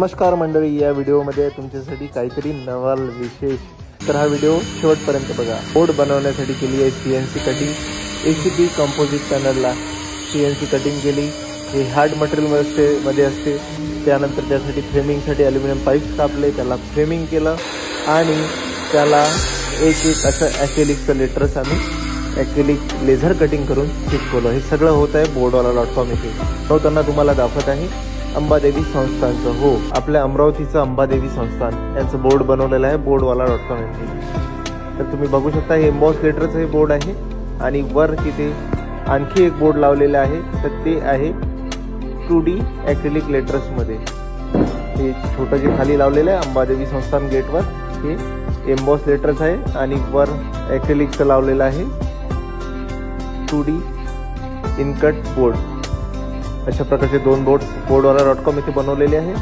नमस्कार मंडळी, या व्हिडिओमध्ये तुमच्यासाठी काहीतरी नवाल विशेष। तर हा व्हिडिओ शेवटपर्यंत बघा। बोर्ड बनवण्यासाठी केली आहे सीएनसी कटिंग। एसीपी कंपोजिट पॅनलला सीएनसी कटिंग केली। हे हार्ड मटेरियल मध्ये असते। त्यानंतर त्यासाठी फ्रेमिंगसाठी ॲल्युमिनियम पाईप्स कापले, त्याला फ्रेमिंग केलं आणि त्याला एक एक असं ॲक्रेलिकचं लेटर्स आम्ही ॲक्रेलिक लेझर कटिंग करून चिटकवलं। हे सगळं होत आहे boardwala.com येथे। तो त्यांना तुम्हाला दाखवत आहे अंबादेवी संस्थानचं। हो, आपल्या अमरावतीचं अंबादेवी संस्थान यांचं बोर्ड बनवलेलं आहे boardwala.com येथे। तर तुम्ही बघू शकता हे एम्बॉस लेटरचं हे बोर्ड आहे आणि वर तिथे आणखी एक बोर्ड लावलेला आहे। तर ते आहे 2D ॲक्रेलिक लेटर्समध्ये। हे छोटं जे खाली लावलेलं आहे अंबादेवी संस्थान गेटवर हे एम्बॉस लेटर्स आहे आणि वर ॲक्रेलिकचं लावलेलं आहे 2D इनकट बोर्ड। अशा प्रकारचे दोन बोर्ड boardwala.com येथे बनवलेले आहे।